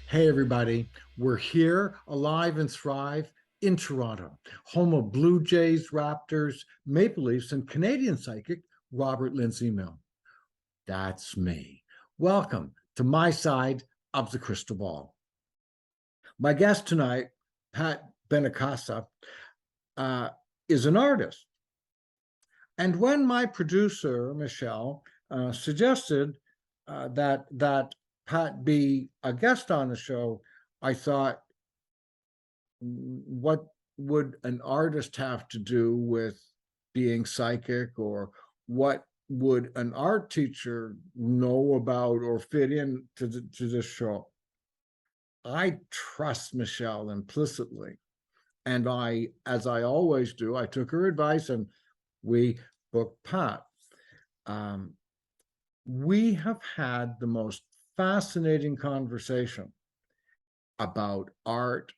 Hey, everybody. We're here, alive and thrive in Toronto, home of Blue Jays, Raptors, Maple Leafs, and Canadian psychic Robert Lindsy Milne. That's me. Welcome to my side of the crystal ball. My guest tonight, Pat Benincasa, is an artist. And when my producer, Michelle, suggested that Pat be a guest on the show, I thought, what would an artist have to do with being psychic, or what would an art teacher know about or fit in to this show? I trust Michelle implicitly. And as I always do, I took her advice and we booked Pat. We have had the most fascinating conversation about art,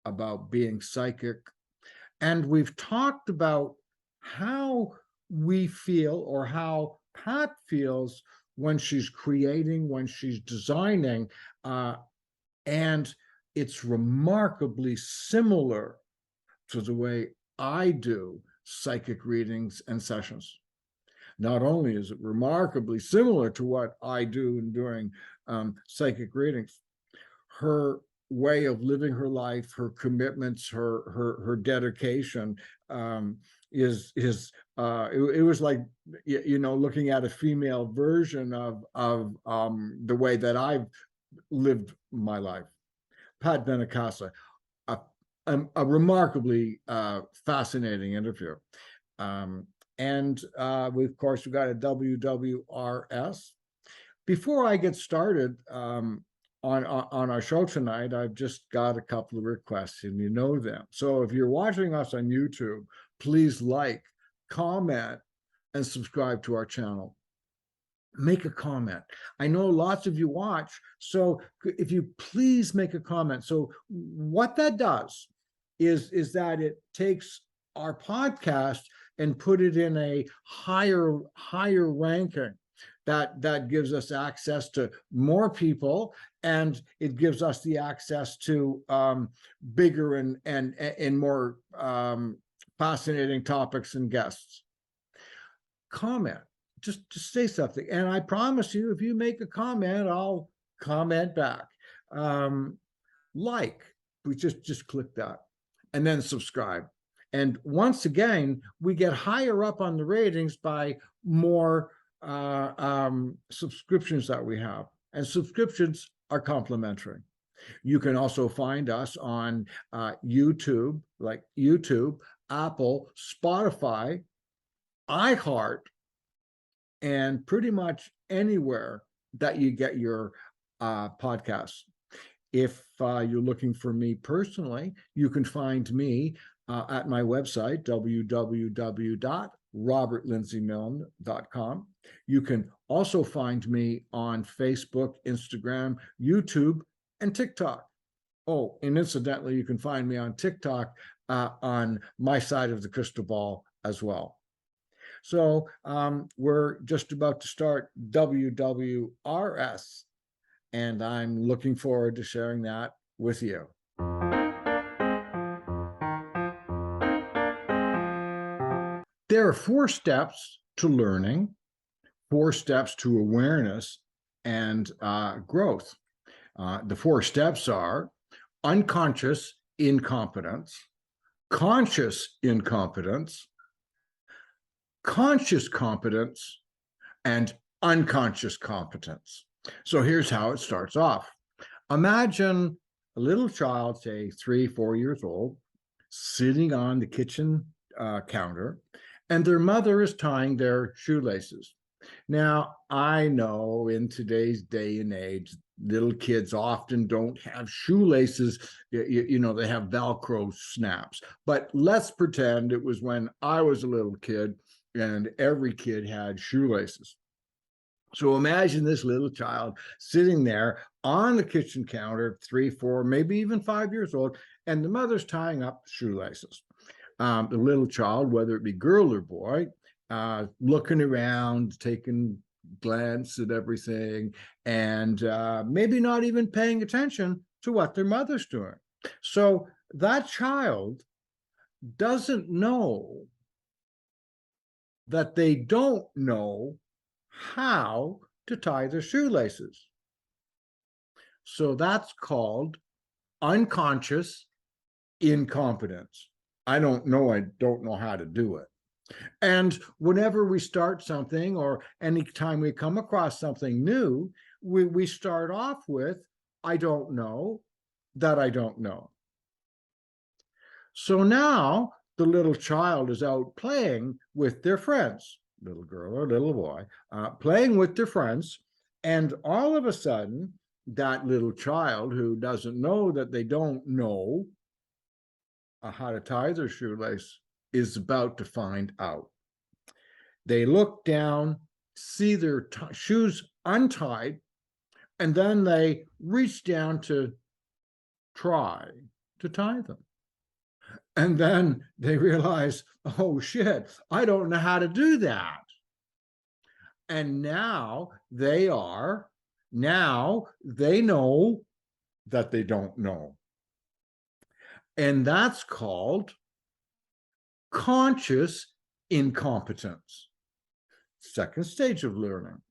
about being psychic, and we've talked about how we feel, or how Pat feels, when she's creating, when she's designing, and it's remarkably similar to the way I do psychic readings and sessions. Not only is it remarkably similar to what I do in doing psychic readings, her way of living her life, her commitments, her dedication it was like, looking at a female version of the way that I've lived my life. Pat Benincasa, a remarkably fascinating interview. And of course, we've got a WWRS. Before I get started on our show tonight, I've just got a couple of requests, and you know them. So if you're watching us on YouTube, please like, comment, and subscribe to our channel. Make a comment. I know lots of you watch, so if you please make a comment. So what that does is that it takes our podcast and put it in a higher ranking. That gives us access to more people, and it gives us the access to bigger and more fascinating topics and guests. Comment. Just say something, and I promise you, if you make a comment, I'll comment back. Like, we just click that, and then subscribe. And once again, we get higher up on the ratings by more subscriptions that we have, and subscriptions are complimentary. You can also find us on YouTube, like YouTube, Apple, Spotify, iHeart, and pretty much anywhere that you get your podcasts. If you're looking for me personally, you can find me at my website, www.robertlindsymilne.com. You can also find me on Facebook, Instagram, YouTube, and TikTok. Oh, and incidentally, you can find me on TikTok on my side of the crystal ball as well. So we're just about to start WWRS, and I'm looking forward to sharing that with you. There are 4 steps to learning, 4 steps to awareness and growth. The 4 steps are unconscious incompetence, conscious incompetence, conscious competence, and unconscious competence. So here's how it starts off. Imagine a little child, say 3-4 years old, sitting on the kitchen counter, and their mother is tying their shoelaces. Now, I know in today's day and age, little kids often don't have shoelaces, they have Velcro snaps. But let's pretend it was when I was a little kid and every kid had shoelaces. So imagine this little child sitting there on the kitchen counter, 3, 4, maybe even 5 years old, and the mother's tying up shoelaces. The little child, whether it be girl or boy, looking around, taking glance at everything, and maybe not even paying attention to what their mother's doing. So that child doesn't know that they don't know how to tie their shoelaces. So that's called unconscious incompetence. I don't know how to do it. And whenever we start something, or anytime we come across something new, we start off with, I don't know that I don't know. So now the little child is out playing with their friends, little girl or little boy, playing with their friends. And all of a sudden, that little child who doesn't know that they don't know how to tie their shoelace is about to find out. They look down, see their shoes untied, and then they reach down to try to tie them. And then they realize, oh shit, I don't know how to do that. And now they know that they don't know. And that's called conscious incompetence. Second stage of learning.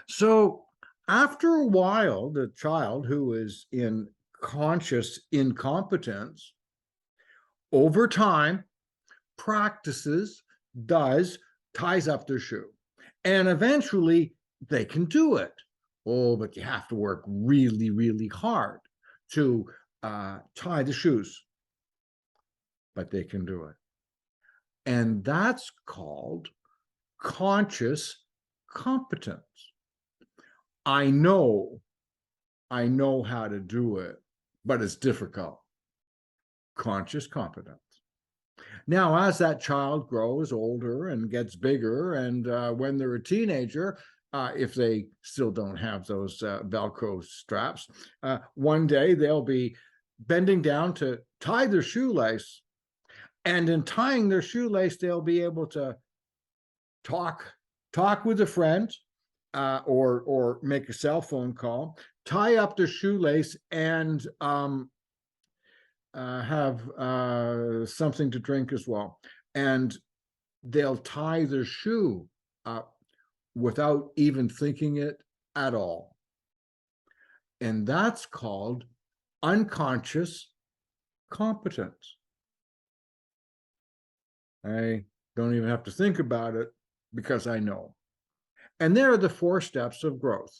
So after a while, the child who is in conscious incompetence, over time, practices, ties up their shoe. And eventually they can do it. Oh, but you have to work really, really hard to tie the shoes. But they can do it. And that's called conscious competence. I know how to do it, but it's difficult. Conscious competence. Now, as that child grows older and gets bigger, and when they're a teenager, if they still don't have those Velcro straps, one day they'll be bending down to tie their shoelace, and in tying their shoelace, they'll be able to talk with a friend, or make a cell phone call, tie up their shoelace, and have something to drink as well. And they'll tie their shoe up without even thinking it at all. And that's called unconscious competence. I don't even have to think about it because I know. And there are the 4 steps of growth.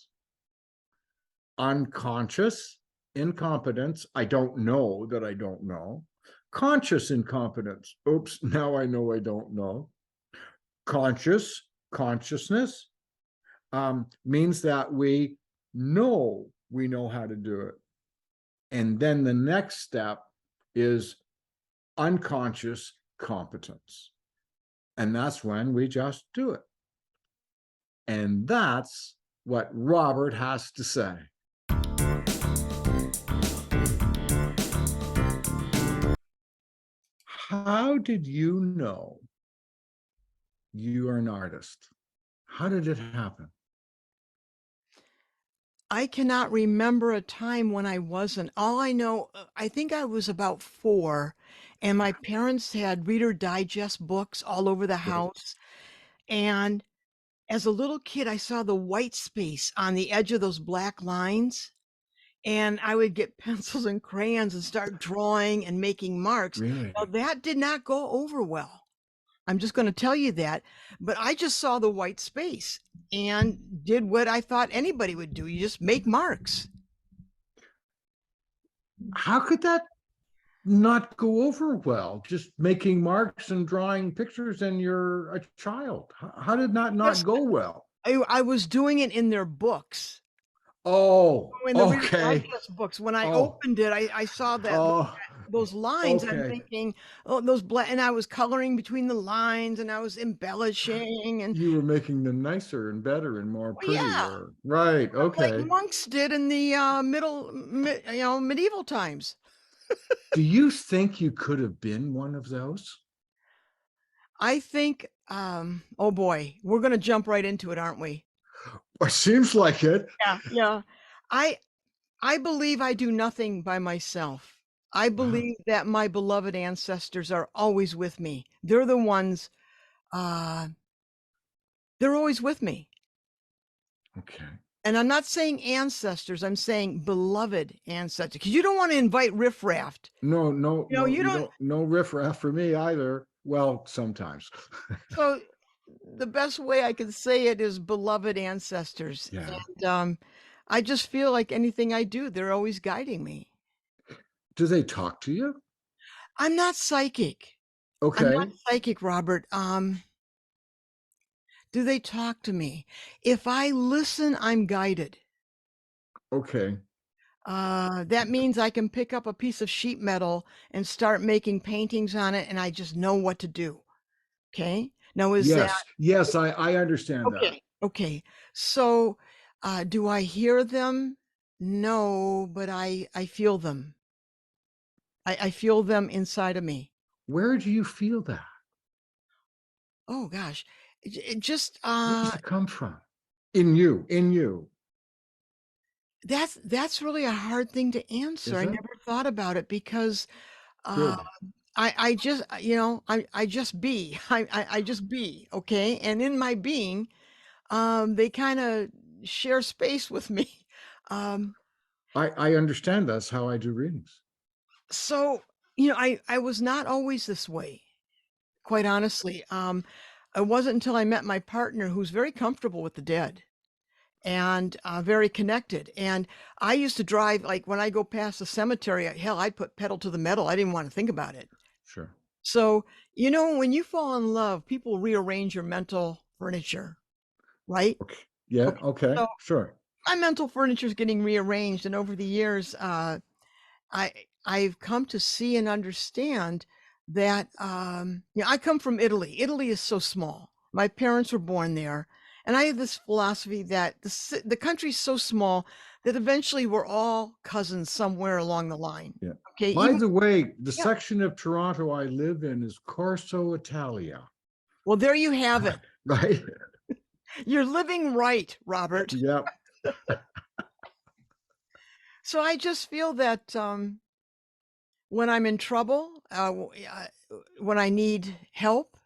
Unconscious incompetence, I don't know that I don't know. Conscious incompetence, oops, now I know I don't know. Consciousness means that we know how to do it. And then the next step is unconscious competence. And that's when we just do it. And that's what Robert has to say. How did you know you are an artist? How did it happen? I cannot remember a time when I wasn't. All I know, I think I was about 4, and my parents had Reader Digest books all over the house. And as a little kid, I saw the white space on the edge of those black lines, and I would get pencils and crayons and start drawing and making marks. Really? Now, that did not go over well. I'm just going to tell you that. But I just saw the white space and did what I thought anybody would do. You just make marks. How could that not go over well? Just making marks and drawing pictures, and you're a child. How did that not go well? I was doing it in their books. Oh, In the Reader's okay. Digest books. When I Oh, opened it, I saw that oh, those lines. I'm okay. thinking, oh, those black, and I was coloring between the lines, and I was embellishing, and You were making them nicer and better and more well, yeah, prettier. Right. like Okay. monks did in the medieval times. Do you think you could have been one of those? I think Oh boy, we're gonna jump right into it, aren't we? It seems like it. Yeah, yeah. I I believe I do nothing by myself. I Wow. believe that my beloved ancestors are always with me. They're the ones, uh, they're always with me. Okay. And I'm not saying ancestors, I'm saying beloved ancestors, because you don't want to invite riffraff. No, no, You know, no, you you don't. don't, no riffraff for me either. Well, sometimes. So the best way I can say it is beloved ancestors. Yeah. And I just feel like anything I do, they're always guiding me. Do they talk to you? I'm not psychic. I'm not Okay. psychic, Robert. Do they talk to me? If I listen, I'm guided. Okay. That means I can pick up a piece of sheet metal and start making paintings on it, and I just know what to do. Okay. Now, is that Yes. Yes, I understand that. okay? Okay. So, do I hear them? No, but I feel them. I feel them inside of me. Where do you feel that? Oh gosh, it just Where does it come from? In you, in you. that's really a hard thing to answer. Is I it? never thought about it because uh, Good. I just I just be I just be okay, and in my being, they kind of share space with me. Um, I understand that's how I do readings. so I was not always this way, quite honestly. It wasn't until I met my partner who's very comfortable with the dead and very connected. And I used to drive, like when I go past the cemetery, hell, I'd put pedal to the metal. I didn't want to think about it. Sure. So, when you fall in love, people rearrange your mental furniture, right? Okay. Yeah, Okay. okay, So sure. my mental furniture is getting rearranged. And over the years, I I've come to see and understand that I come from Italy. Italy is so small. My parents were born there, and I have this philosophy that the country's so small that eventually we're all cousins somewhere along the line. Yeah. Okay, By even the way, the yeah. section of Toronto I live in is Corso Italia, Well, there you have it. right? You're living right, Robert. Yep. So I just feel that when I'm in trouble, when I need help,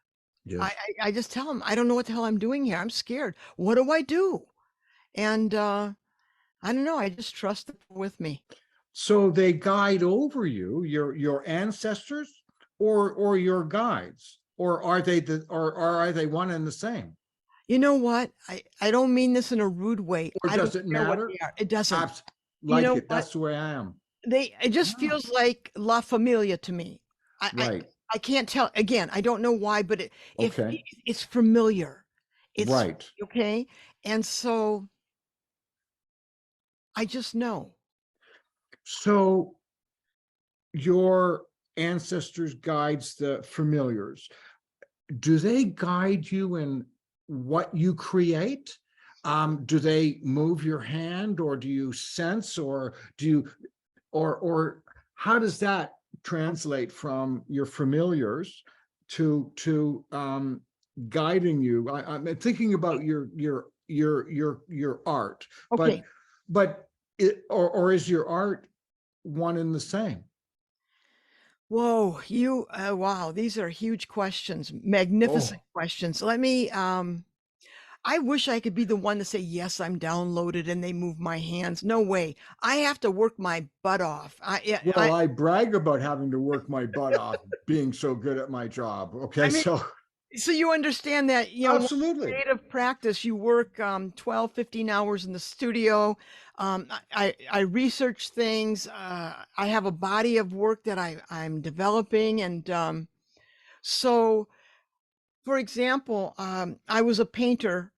I, Yes. I I just tell them I don't know what the hell I'm doing here. I'm scared. What do I do? And I don't know. I just trust them with me. So they guide over you, your ancestors, or your guides, or are they or are they one and the same? You know what? I don't mean this in a rude way. Or I don't does it care what matter? they are. It doesn't. Abs You like know it. what? That's the way I am. It just Wow. feels like La Familia to me. I I, Right. I can't tell. Again, I don't know why, but if Okay. it's familiar, it's Right. okay. And so I just know. So your ancestors guides the familiars. Do they guide you in what you create? Do they move your hand, or do you sense, or do you, or how does that translate from your familiars to guiding you? I'm thinking about your art, but Okay. or is your art one and the same? Whoa, wow, these are huge questions, magnificent Oh, questions. I wish I could be the one to say, yes, I'm downloaded and they move my hands. No way. I have to work my butt off. Yeah, well, I brag about having to work my butt off being so good at my job. I Okay, mean, so so you understand that, absolutely. creative practice, you work 12, 15 hours in the studio. I research things. I have a body of work that I'm developing. And so, for example, I was a painter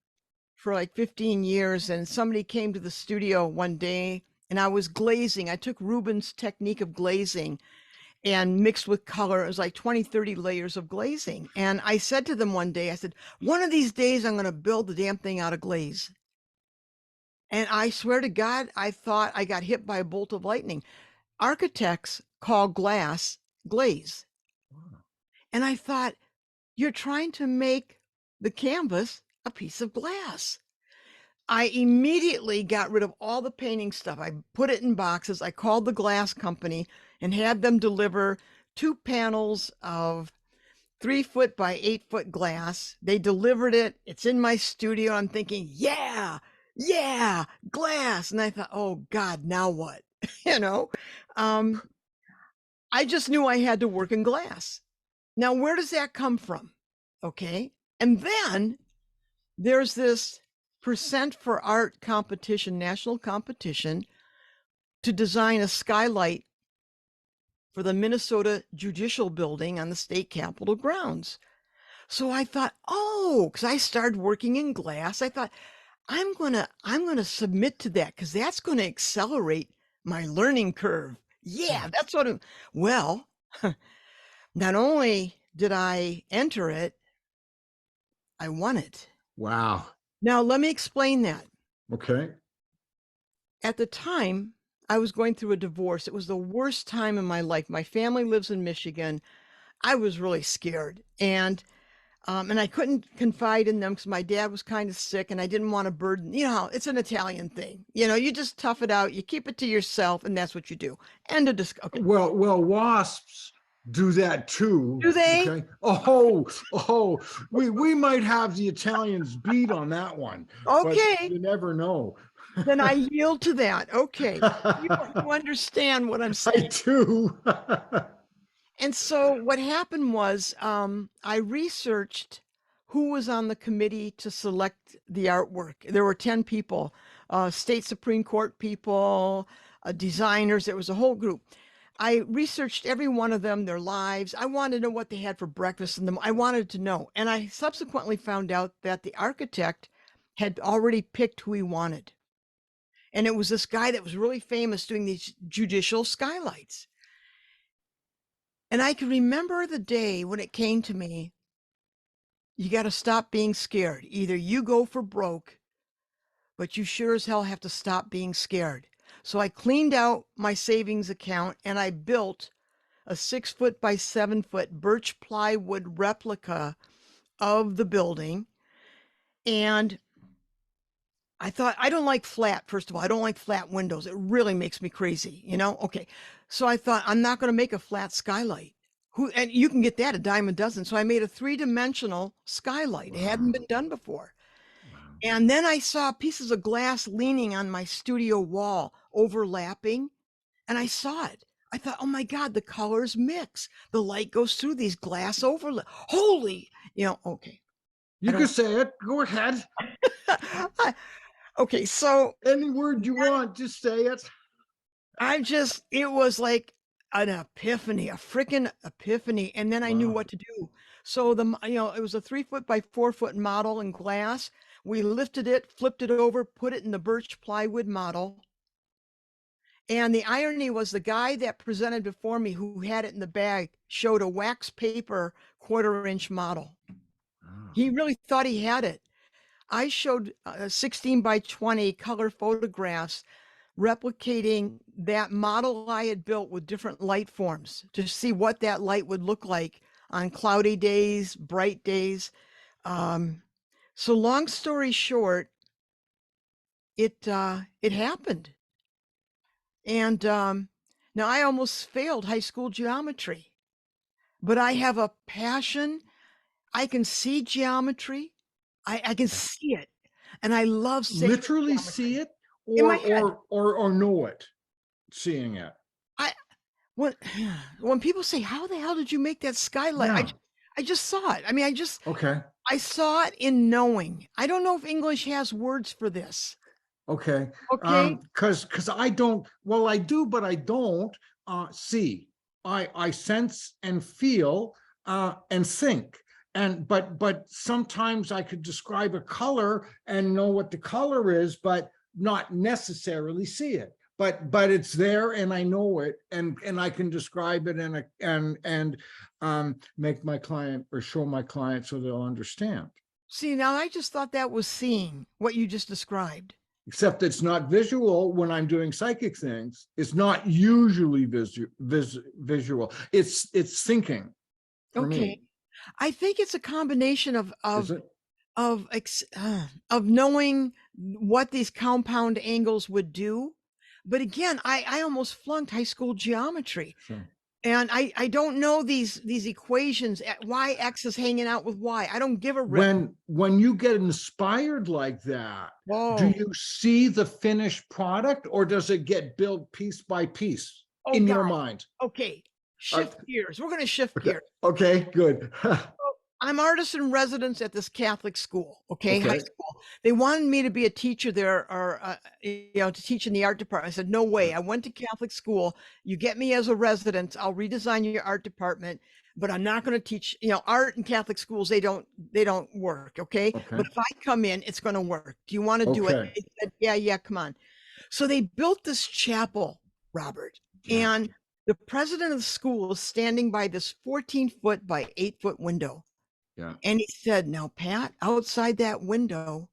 for like 15 years, and somebody came to the studio one day and I was glazing. I took Rubens' technique of glazing and mixed with color. It was like 20, 30 layers of glazing. And I said to them one day, I said, one of these days I'm going to build the damn thing out of glaze. And I swear to God, I thought I got hit by a bolt of lightning. Architects call glass glaze. And I thought, you're trying to make the canvas a piece of glass. I immediately got rid of all the painting stuff. I put it in boxes. I called the glass company and had them deliver 2 panels of 3-foot by 8-foot glass. They delivered it. It's in my studio. I'm thinking, yeah, glass. And I thought, oh God, now what? you know, um, I just knew I had to work in glass. Now, where does that come from? Okay. And then there's this Percent for Art competition, national competition, to design a skylight for the Minnesota Judicial Building on the state capitol grounds. So I thought, oh, because I started working in glass, I thought, I'm gonna submit to that because that's gonna accelerate my learning curve. Yeah, that's what I'm, well, not only did I enter it, I won it. Wow. Now, let me explain that. Okay. At the time, I was going through a divorce. It was the worst time in my life. My family lives in Michigan. I was really scared. And I couldn't confide in them because my dad was kind of sick and I didn't want to burden, how it's an Italian thing. You just tough it out, you keep it to yourself, and that's what you do. End of discussion. Okay. Well, wasps do that too. Do they? Okay. We might have the Italians beat on that one. But Okay. you never know. Then I yield to that. Okay. You understand what I'm saying. I do. And so what happened was I researched who was on the committee to select the artwork. There were 10 people, state Supreme Court people, designers. There was a whole group. I researched every one of them, their lives. I wanted to know what they had for breakfast in them. I wanted to know. And I subsequently found out that the architect had already picked who he wanted. And it was this guy that was really famous doing these judicial skylights. And I can remember the day when it came to me, you got to stop being scared. Either you go for broke, but you sure as hell have to stop being scared. So I cleaned out my savings account and I built a 6-foot by 7-foot birch plywood replica of the building. And I thought, I don't like flat, first of all. I don't like flat windows. It really makes me crazy, Okay. So I thought, I'm not going to make a flat skylight. And you can get that a dime a dozen. So I made a 3-dimensional skylight. Wow. It hadn't been done before. Wow. And then I saw pieces of glass leaning on my studio wall, overlapping. And I saw it. I thought, oh my God, the colors mix. The light goes through these glass overlap. Holy, okay. You can say it. Go ahead. Okay, so any word you want, just say it. It was like an epiphany, a freaking epiphany. And then I knew what to do. So it was a 3-foot by 4-foot model in glass. We lifted it, flipped it over, put it in the birch plywood model. And the irony was the guy that presented before me who had it in the bag showed a wax paper 1/4-inch model. Oh. He really thought he had it. I showed 16 by 20 color photographs replicating that model I had built with different light forms to see what that light would look like on cloudy days, bright days. So long story short, it happened. And now I almost failed high school geometry, but I have a passion. I can see geometry. I can see it. And I love saying literally see it or know it, seeing it. When people say, how the hell did you make that skylight? Yeah. I just saw it. I mean, I saw it in knowing. I don't know if English has words for this. Okay. Okay. Because I don't, well, I do, but I don't see. I sense and feel and think. But sometimes I could describe a color and know what the color is, but not necessarily see it. But it's there and I know it and I can describe it and make my client or show my client so they'll understand. See, now I just thought that was seeing what you just described. Except it's not visual when I'm doing psychic things. It's not usually visual. It's thinking. Okay. Me. I think it's a combination of of knowing what these compound angles would do. But again, I almost flunked high school geometry. Sure. And I don't know these equations. Why X is hanging out with Y. I don't give a rip. When you get inspired like that, do Whoa. you see the finished product, or does it get built piece by piece Oh in God. your mind? Okay. Uh, Shift gears. We're going to shift okay, gears. okay, good. I'm artist in residence at this Catholic school, okay, high Okay, school. They wanted me to be a teacher there, or to teach in the art department. I said, no way. I went to Catholic school. You get me as a resident, I'll redesign your art department, but I'm not going to teach. Art in Catholic schools, they don't work, okay. okay, But if I come in, it's going to work. Do you want to do it? okay. They said, yeah, come on. So they built this chapel, Robert, Yeah, and the president of the school is standing by this 14-foot by 8-foot window. yeah. And he said, now, Pat, outside that window,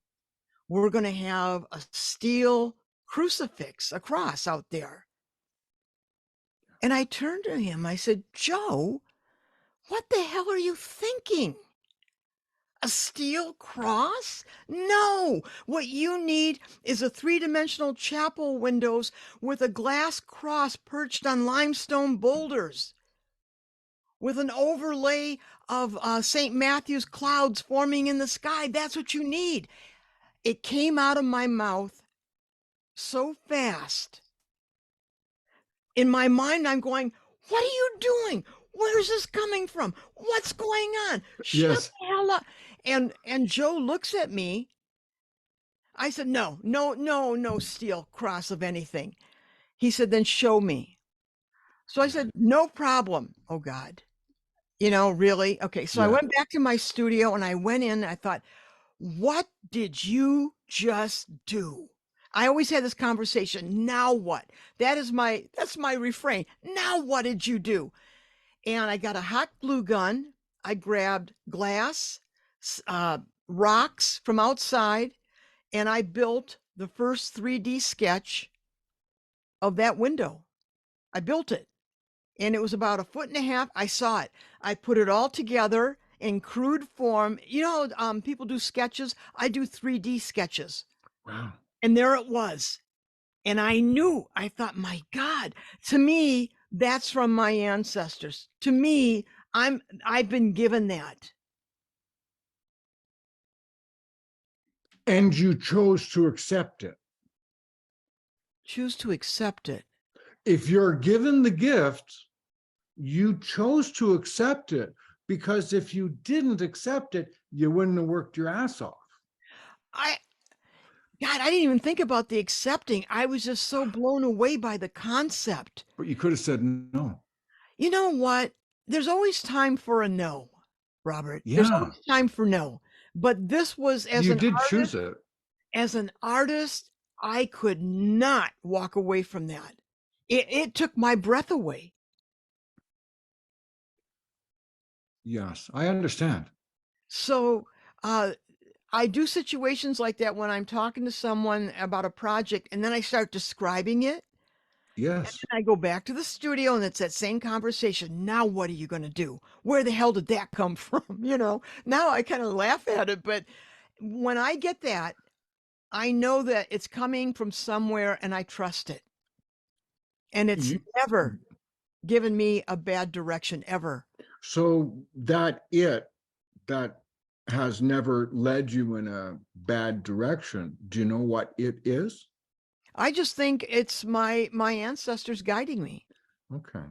we're going to have a steel crucifix, a cross out there. And I turned to him. I said, Joe, what the hell are you thinking? A steel cross? No. What you need is a 3-dimensional chapel windows with a glass cross perched on limestone boulders, with an overlay of St. Matthew's clouds forming in the sky. That's what you need. It came out of my mouth so fast. In my mind, I'm going, what are you doing? Where's this coming from? What's going on? Shut Yes. the hell up. And Joe looks at me. I said, no steel cross of anything. He said, then show me. So I said, no problem. Oh God. Really? Okay. So I Yeah. went back to my studio and I went in. I thought, what did you just do? I always had this conversation. Now what? That's my refrain. Now what did you do? And I got a hot glue gun. I grabbed glass, rocks from outside, and I built the first 3D sketch of that window. I built it. And it was about 1.5 feet. I saw it. I put it all together in crude form. People do sketches. I do 3D sketches. Wow. And there it was. And I thought, my God, to me, that's from my ancestors. To me, I've been given that. And you chose to accept it. Choose to accept it. If you're given the gift, you chose to accept it, because if you didn't accept it, you wouldn't have worked your ass off. God, I didn't even think about the accepting. I was just so blown away by the concept. But you could have said no. You know what? There's always time for a no, Robert. There's Yeah. always time for no. But this was, You did choose it. as an artist, I could not walk away from that. It took my breath away. Yes, I understand. So I do situations like that when I'm talking to someone about a project, and then I start describing it. Yes. And I go back to the studio and it's that same conversation. Now, what are you going to do? Where the hell did that come from? Now I kind of laugh at it. But when I get that, I know that it's coming from somewhere and I trust it. And it's never given me a bad direction, ever. So that has never led you in a bad direction. Do you know what it is? I just think it's my ancestors guiding me. Okay.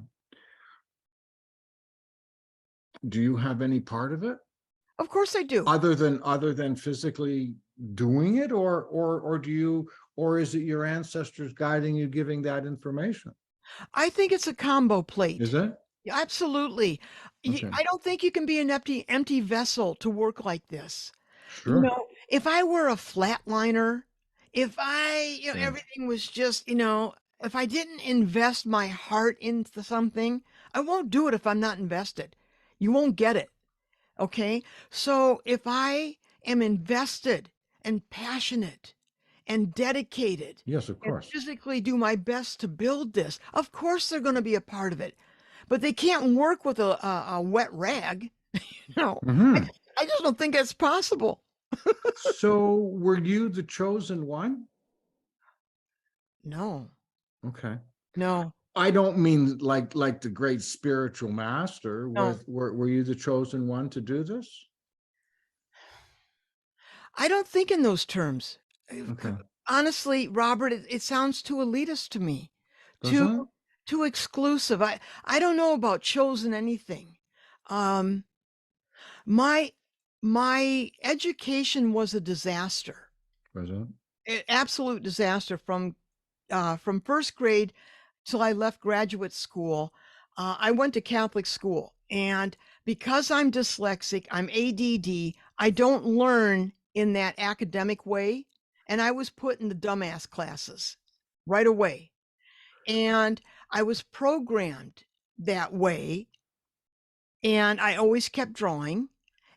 Do you have any part of it? Of course I do. Other than physically doing it, or do you, or is it your ancestors guiding you, giving that information? I think it's a combo plate. Is it? Absolutely. Okay. I don't think you can be an empty vessel to work like this. Sure. If I were a flatliner, if Yeah. everything was just, if I didn't invest my heart into something, I won't do it if I'm not invested. You won't get it. Okay. So if I am invested and passionate and dedicated, Yes, of and course. physically do my best to build this, of course they're going to be a part of it. But they can't work with a wet rag. Mhm. I just don't think that's possible. So were you the chosen one? No, Okay. no, I don't mean like the great spiritual master. no. Were you the chosen one to do this? I don't think in those terms. Okay. Honestly, Robert, it sounds too elitist to me, too Doesn't it? too exclusive. I don't know about chosen anything. Um, my my education was a disaster, Doesn't absolute disaster from first grade till I left graduate school. I went to Catholic school, and because I'm dyslexic, I'm ADD. I don't learn in that academic way, and I was put in the dumbass classes right away. And I was programmed that way, and I always kept drawing.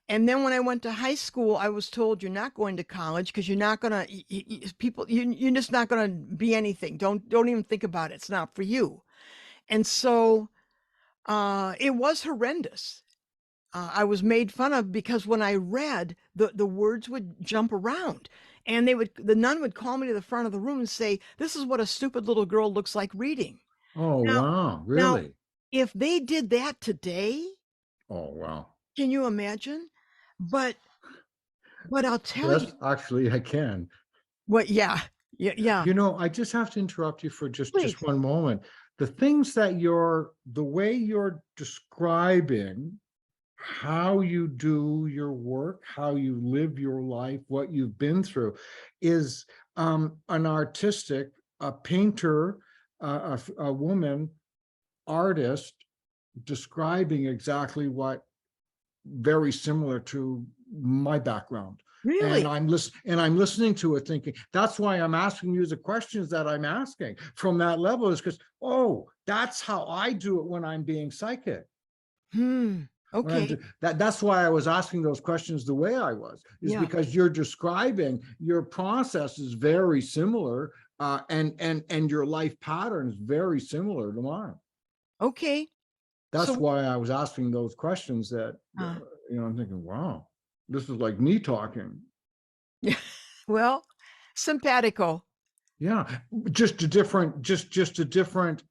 And then when I went to high school, I was told you're not going to college because you're not gonna people you're just not gonna be anything. Don't even think about it. It's not for you. And so it was horrendous. I was made fun of because when I read, the words would jump around, and the nun would call me to the front of the room and say, "This is what a stupid little girl looks like reading." Oh, Now, wow. now, Really? if they did that today, Oh, wow. can you imagine? But I'll tell you Yes, actually, I can. what. Yeah, yeah, yeah. I just have to interrupt you for just Please. one moment. The way you're describing how you do your work, how you live your life, what you've been through, is an artistic, a painter, a woman artist describing exactly what very similar to my background. Really? And I'm listening to it thinking, that's why I'm asking you the questions that I'm asking from that level, is because, oh, that's how I do it when I'm being psychic. Hmm. When I'm Okay. that's why I was asking those questions the way I was, is Yeah. because you're describing your process is very similar, and your life pattern is very similar to mine. Okay. That's So, why I was asking those questions that, uh, I'm thinking, wow, this is like me talking. yeah. Well, simpatico. Yeah, just a different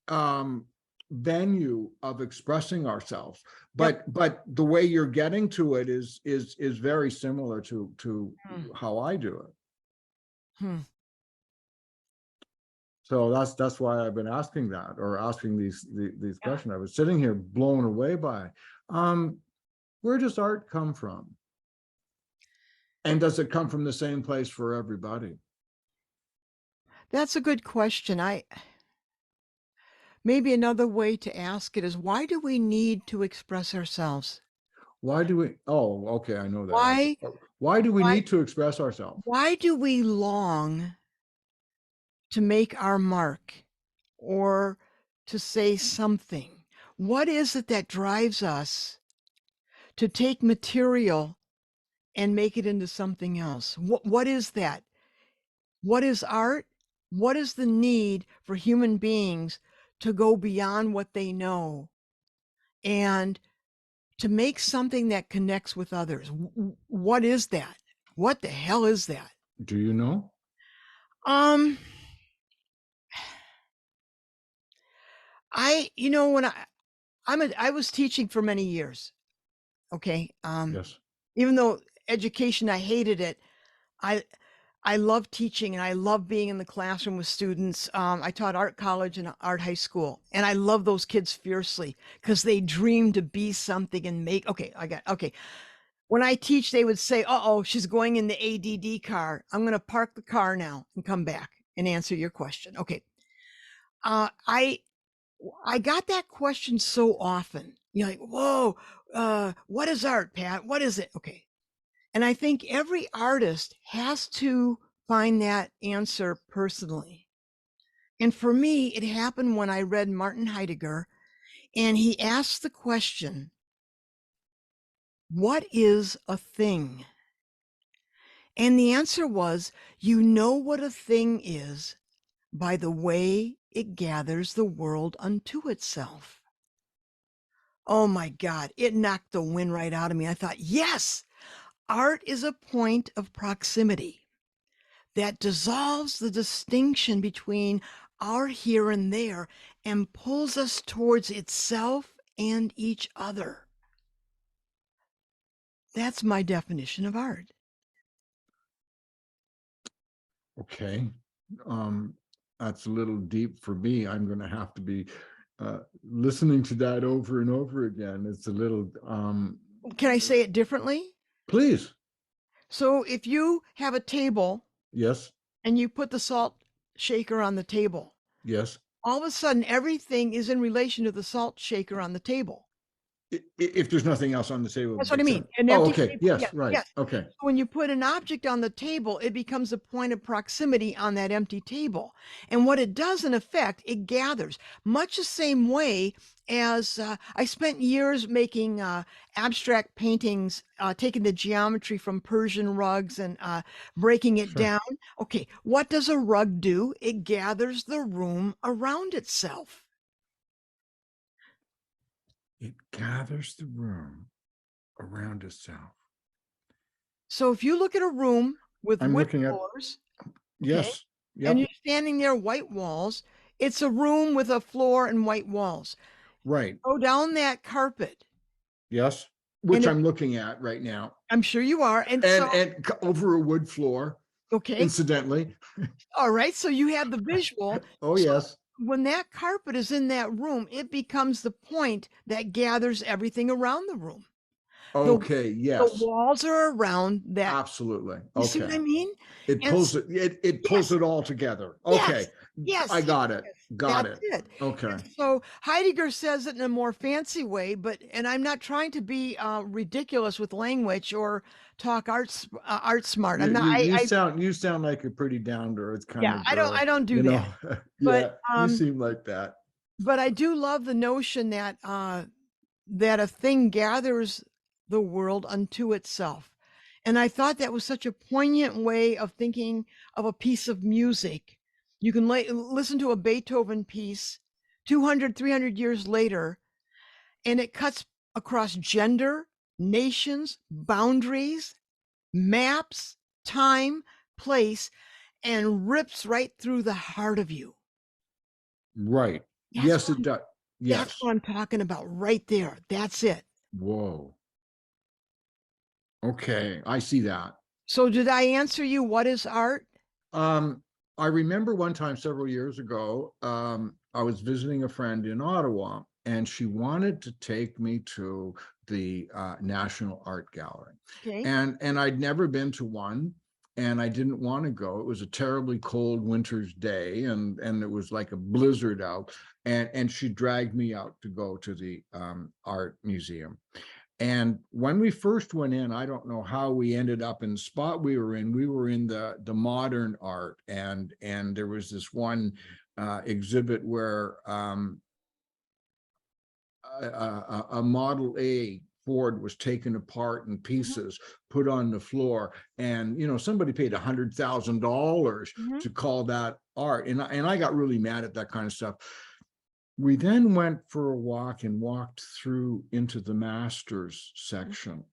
um venue of expressing ourselves. Yep. But the way you're getting to it is very similar to Hmm. how I do it. Hmm. So that's why I've been asking that, or asking these Yeah. questions. I was sitting here blown away by, um, where does art come from? And does it come from the same place for everybody? That's a good question. Maybe another way to ask it is, why do we need to express ourselves? Why do we, oh, okay, I know that answer. Why Why do we why need to express ourselves? why do we long to make our mark or to say something? What is it that drives us to take material and make it into something else? What is that? What is art? What is the need for human beings to go beyond what they know and to make something that connects with others? What is that? What the hell is that? Do you know? Um, when I was teaching for many years. Okay. Yes. Even though education, I hated it. I I love teaching and I love being in the classroom with students. I taught art college and art high school, and I love those kids fiercely because they dream to be something and make. Okay, okay. When I teach, they would say, "Uh oh, she's going in the ADD car. I'm going to park the car now and come back and answer your question." Okay. Uh, I I got that question so often. You're like, "Whoa, what is art, Pat? What is it?" Okay. And I think every artist has to find that answer personally. And for me, it happened when I read Martin Heidegger, and he asked the question, what is a thing? And the answer was, you know what a thing is by the way it gathers the world unto itself. Oh my God, it knocked the wind right out of me. I thought, yes, Art is a point of proximity that dissolves the distinction between our here and there and pulls us towards itself and each other. That's my definition of art. Okay. Um, that's a little deep for me. I'm going to have to be listening to that over and over again. It's a little, Can I say it differently? please. So if you have a table Yes. and you put the salt shaker on the table, Yes. all of a sudden everything is in relation to the salt shaker on the table. If there's nothing else on the table. That's what I mean. Except, An oh, empty okay. table. Yes. Yes, Right. yes. Okay. When you put an object on the table, it becomes a point of proximity on that empty table. And what it does in effect, it gathers much the same way as I spent years making abstract paintings, taking the geometry from Persian rugs and breaking it Sure. down. Okay, what does a rug do? It gathers the room around itself. It gathers the room around itself. So if you look at a room with I'm wood looking at, floors, okay, yes. and Yep. you're standing there, white walls, it's a room with a floor and white walls. Right. Go down that carpet, Yes. and Which it, I'm looking at right now. I'm sure you are. And so, And over a wood floor, okay, incidentally. all right. So you have the visual. Oh, So yes. when that carpet is in that room, it becomes the point that gathers everything around the room. The Okay. the Yes. walls are around that. Absolutely. You see what Okay. I mean? It And pulls it pulls yes, it all together. yes, Okay. yes, I yes, got it. yes. Got That's it. it. Okay. And so Heidegger says it in a more fancy way, and I'm not trying to be ridiculous with language or talk art smart. I'm not. You sound like a pretty down to earth kind Yeah, of girl. I don't do You know. that. But Yeah, you seem like that. I do love the notion that that a thing gathers the world unto itself. And I thought that was such a poignant way of thinking of a piece of music. You can listen to a Beethoven piece 200, 300 years later, and it cuts across gender, nations, boundaries, maps, time, place, and rips right through the heart of you. Right. That's Yes, what it does. that's Yes. what I'm talking about right there. That's it. Whoa. Okay, I see that. So did I answer you what is art? Um, I remember one time several years ago, I was visiting a friend in Ottawa, and she wanted to take me to the National Art Gallery, Okay. and I'd never been to one, and I didn't want to go. It was a terribly cold winter's day, and it was like a blizzard out, and she dragged me out to go to the art museum. And when we first went in, I don't know how we ended up in the spot we were in. We were in the modern art, and there was this one exhibit where a Model A Ford was taken apart in Mhm, pieces, put on the floor, and somebody paid $100,000 mhm, to call that art, and I got really mad at that kind of stuff. We then went for a walk and walked through into the masters mhm, section.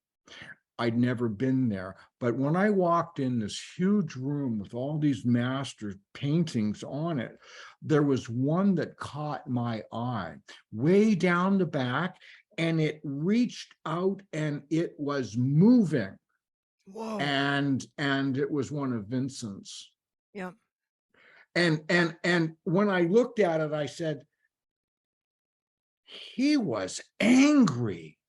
I'd never been there, but when I walked in this huge room with all these master paintings on it, there was one that caught my eye way down the back, and it reached out and it was moving, Whoa. and it was one of Vincent's. Yeah. And when I looked at it, I said, he was angry,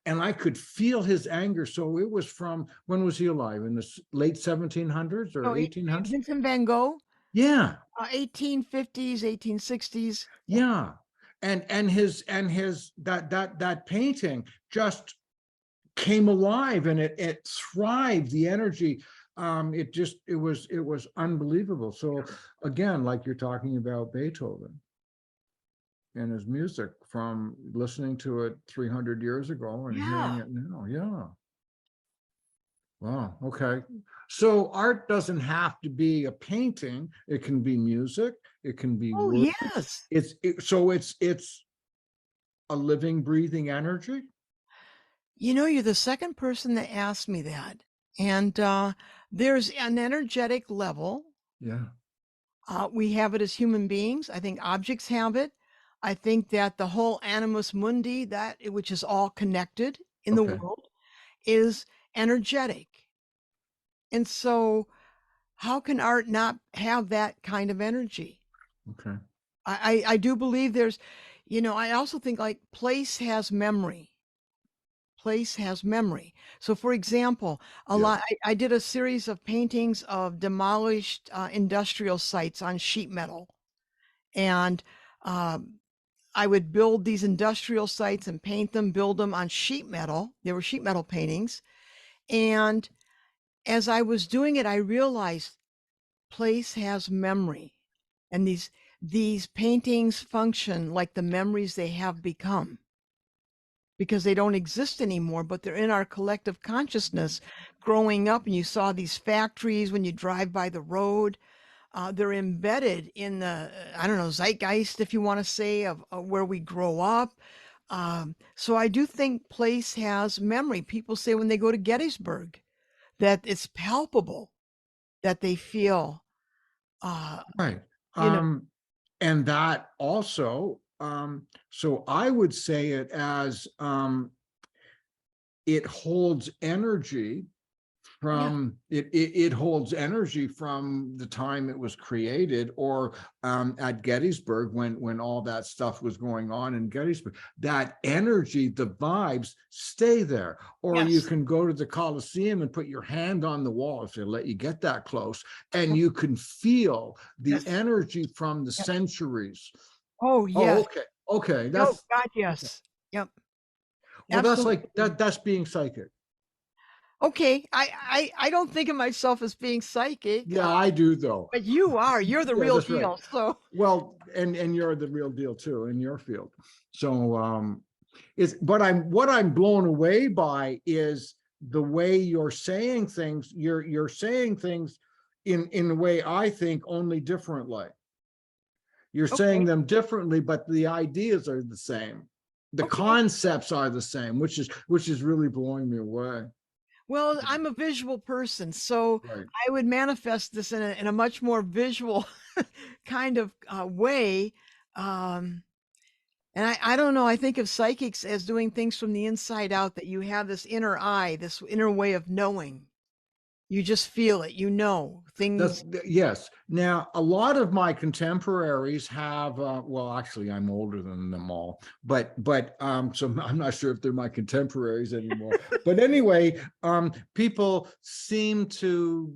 and I could feel his anger. So it was from, when was he alive? In the late 1700s or Oh, 1800s? Vincent van Gogh, Yeah, 1850s, 1860s. yeah. And his that painting just came alive, and it thrived. The energy, it was unbelievable. So again, like you're talking about Beethoven and his music, from listening to it 300 years ago and Yeah. hearing it now. Yeah. Wow. Okay. So art doesn't have to be a painting. It can be music. It can be Oh, words. yes. So it's a living, breathing energy. You know, you're the second person that asked me that. And there's an energetic level. Yeah. We have it as human beings. I think objects have it. I think that the whole animus mundi, that which is all connected in the Okay. world, is energetic. And so, how can art not have that kind of energy? Okay. I do believe there's, I also think like place has memory. Place has memory. So, for example, Yes. I did a series of paintings of demolished industrial sites on sheet metal. And um, I would build these industrial sites and paint them, build them on sheet metal. They were sheet metal paintings. And as I was doing it, I realized place has memory. And these paintings function like the memories they have become because they don't exist anymore, but they're in our collective consciousness growing up. And you saw these factories when you drive by the road. They're embedded in the, I don't know, zeitgeist, if you want to say, of where we grow up. So I do think place has memory. People say when they go to Gettysburg that it's palpable, that they feel, uh, Right. you know, And that also, so I would say it as it holds energy yeah, from it holds energy from the time it was created, or at Gettysburg, when all that stuff was going on in Gettysburg. That energy, the vibes stay there. Or you yes, can go to the Coliseum and put your hand on the wall if they let you get that close, and you can feel the yes, energy from the yep. centuries. Oh, Oh, yes. okay. Okay. Oh, That's God, okay. yes. Yep, Well, that's like absolutely. that's being psychic. Okay, I don't think of myself as being psychic, Yeah, I do though. but you are. You're the Yeah, real that's right. deal. So, Well, and you're the real deal too in your field. So it's but what I'm blown away by is the way you're saying things. You're saying things in a way I think only differently. You're saying okay, them differently, but the ideas are the same. The okay. concepts are the same, which is really blowing me away. Well, I'm a visual person, so Right. I would manifest this in a much more visual kind of way. Um, and I don't know, I think of psychics as doing things from the inside out, that you have this inner eye, this inner way of knowing. You just feel it, That's things. yes. Now, a lot of my contemporaries have. Well, actually, I'm older than them all, but so I'm not sure if they're my contemporaries anymore. But anyway, people seem to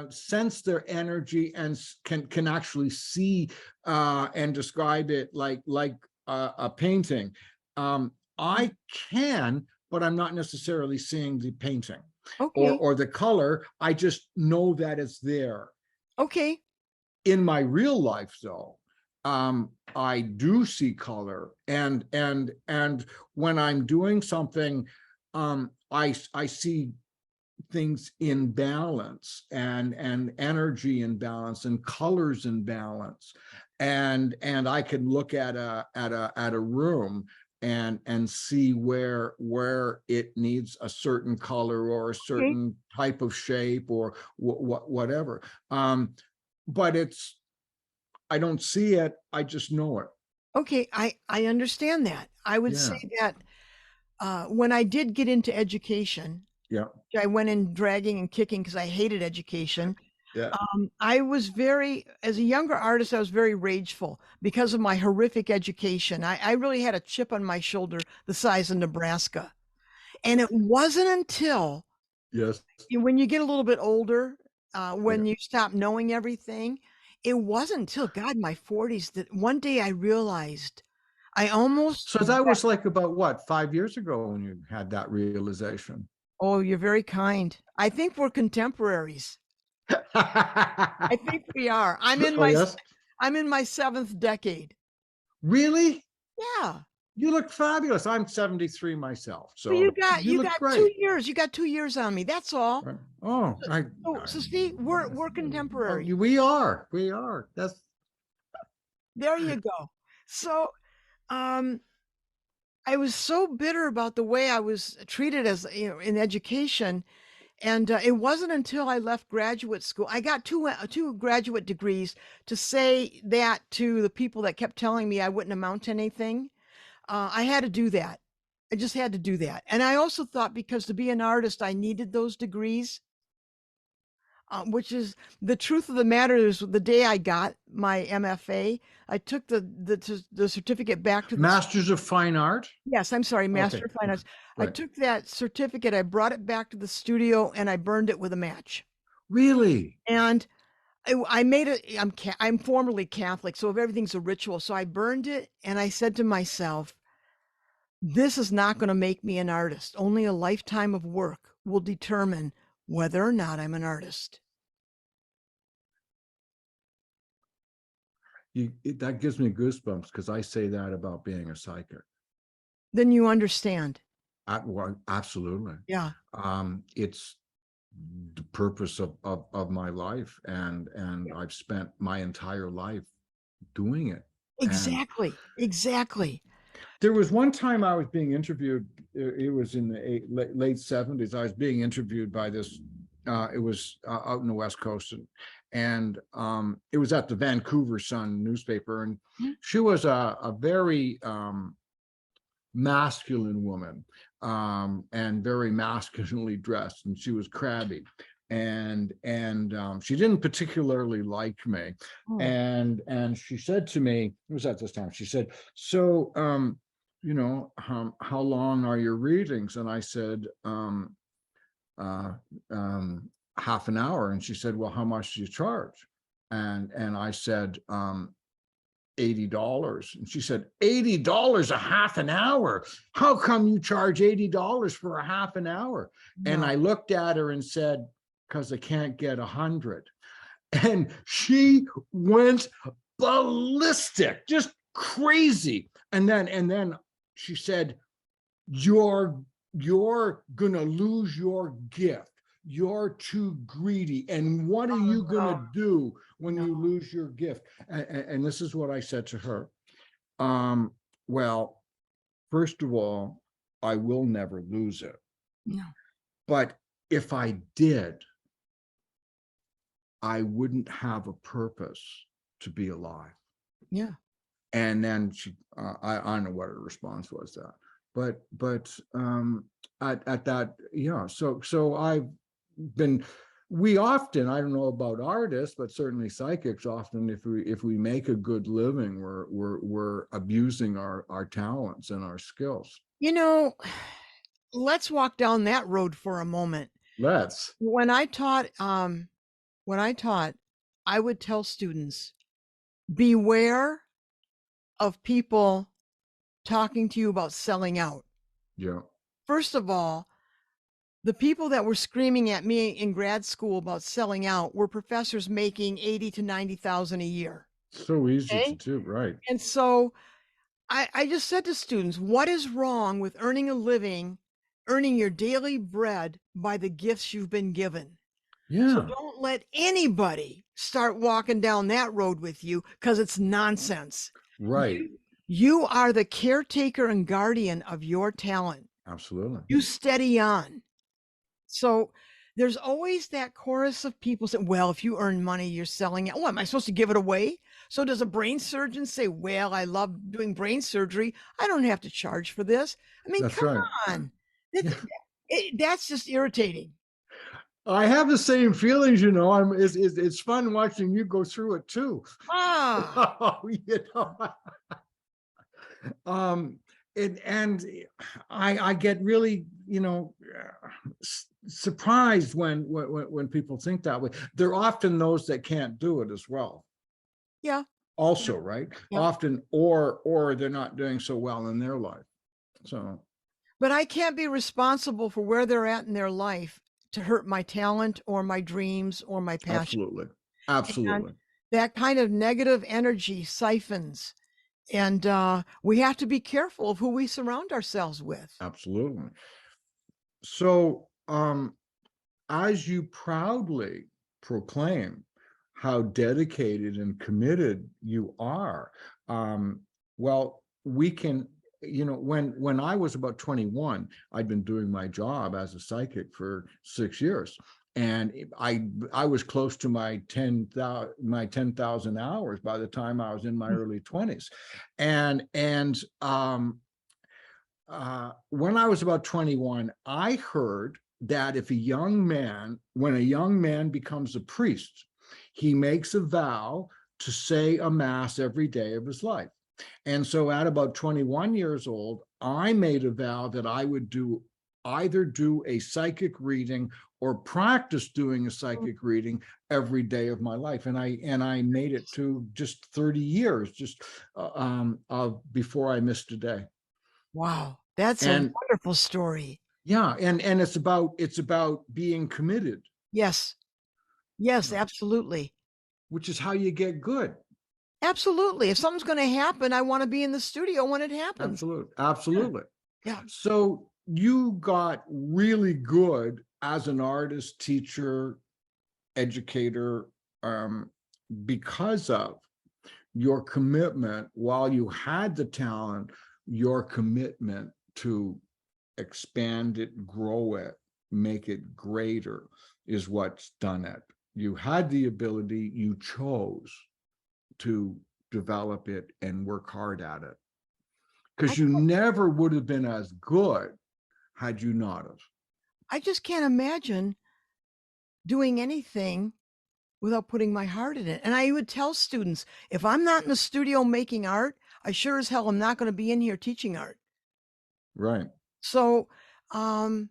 sense their energy and can actually see and describe it like a painting. I can, but I'm not necessarily seeing the painting Okay, or the color. I just know that it's there. okay, In my real life, though, I do see color, and when I'm doing something, I see things in balance, and energy in balance, and colors in balance, and I can look at a room and see where it needs a certain color or a okay, certain type of shape or whatever. But I don't see it, I just know it. okay. I understand that. I would say Yeah. that when I did get into education, Yeah. I went in dragging and kicking because I hated education. Yeah. I was as a younger artist, I was very rageful because of my horrific education. I really had a chip on my shoulder the size of Nebraska. And it wasn't until Yes. when you get a little bit older, Yeah. when you stop knowing everything, it wasn't until God, my 40s, that one day I realized I almost, So that was like about what, 5 years ago when you had that realization? oh, you're very kind. I think we're contemporaries. I think we are. Oh, yes. I'm in my seventh decade. Really? Yeah. You look fabulous. I'm 73 myself, Well, so you you look got great. 2 years. You got 2 years on me. That's all. Right. Oh, So see, we're oh, contemporary. we are. That's There you go. So um I was so bitter about the way I was treated as, in education. And it wasn't until I left graduate school, I got two graduate degrees to say that to the people that kept telling me I wouldn't amount to anything. I had to do that. I just had to do that. And I also thought because to be an artist, I needed those degrees, which is the truth of the matter is the day I got my MFA, I took the certificate back to the Masters of Fine Art? yes, I'm sorry, Okay, Master of Fine okay, Arts. I right. took that certificate, I brought it back to the studio, and I burned it with a match. Really? And I made it. I'm formerly Catholic, so everything's a ritual. So I burned it, and I said to myself, "This is not going to make me an artist. Only a lifetime of work will determine whether or not I'm an artist." That gives me goosebumps because I say that about being a psychic. Then you understand. Well, absolutely. Yeah, It's the purpose of my life, and I've spent my entire life doing it. And exactly, exactly. there was one time I was being interviewed. It was in the late 70s. I was being interviewed by this. It was out in the West Coast, and it was at the Vancouver Sun newspaper, and Mhm. she was a very masculine woman, and very masculinely dressed, and she was crabby, and she didn't particularly like me, Oh, and she said to me, it was at this time, she said, so how long are your readings? And I said, uh, half an hour. And she said, well, how much do you charge? And I said, $80. And she said, $80 a half an hour? How come you charge $80 for a half an hour? And no, I looked at her and said, because I can't get 100. And she went ballistic, just crazy. And then she said, you're gonna lose your gift. You're too greedy. And what are you no, gonna do when no, you lose your gift? And this is what I said to her. Well, first of all, I will never lose it. no. But if I did, I wouldn't have a purpose to be alive. Yeah. And then I don't know what her response was that, but at that, yeah. So I've been, we often, I don't know about artists, but certainly psychics often, if we make a good living, we're abusing our talents and our skills. You know, let's walk down that road for a moment. Let's. When I taught, when I taught, I would tell students, beware of people talking to you about selling out. Yeah. First of all, the people that were screaming at me in grad school about selling out were professors making 80 to 90,000 a year. So easy to Okay. do, right? And so I just said to students, what is wrong with earning a living, earning your daily bread by the gifts you've been given? So Yeah, don't let anybody start walking down that road with you because it's nonsense. right. You are the caretaker and guardian of your talent. Absolutely. You steady on. So there's always that chorus of people say, well, if you earn money, you're selling it. What, am I supposed to give it away? So does a brain surgeon say, well, I love doing brain surgery. I don't have to charge for this. I mean, That's come right. on. Yeah. That's just irritating. I have the same feelings, it's fun watching you go through it too. Ah, you know. um and I get really, surprised when people think that way. They're often those that can't do it as well. yeah, Also, right? yeah. Often, or they're not doing so well in their life. So But I can't be responsible for where they're at in their life to hurt my talent or my dreams or my passion. absolutely. And Absolutely. that kind of negative energy siphons. And we have to be careful of who we surround ourselves with. Absolutely. So as you proudly proclaim how dedicated and committed you are, well, we can when I was about 21, I'd been doing my job as a psychic for 6 years. And I was close to my 10,000 hours by the time I was in my early 20s. And when I was about 21, I heard that when a young man becomes a priest, he makes a vow to say a mass every day of his life. And so at about 21 years old, I made a vow that I would either do a psychic reading or practice doing a psychic reading every day of my life. And I made it to just 30 years, just before I missed a day. Wow, that's a And wonderful story. yeah, and it's about being committed, Yes, yes, you know, absolutely. which is how you get good. Absolutely. If something's going to happen, I want to be in the studio when it happens. Yeah. Absolutely. Yeah. So you got really good as an artist, teacher, educator, because of your commitment. While you had the talent, your commitment to expand it, grow it, make it greater is what's done it. You had the ability, you chose to develop it and work hard at it, I because you never would have been as good had you not have. I just can't imagine doing anything without putting my heart in it. And I would tell students, if I'm not in the studio making art, I sure as hell am not going to be in here teaching art. Right. So, um,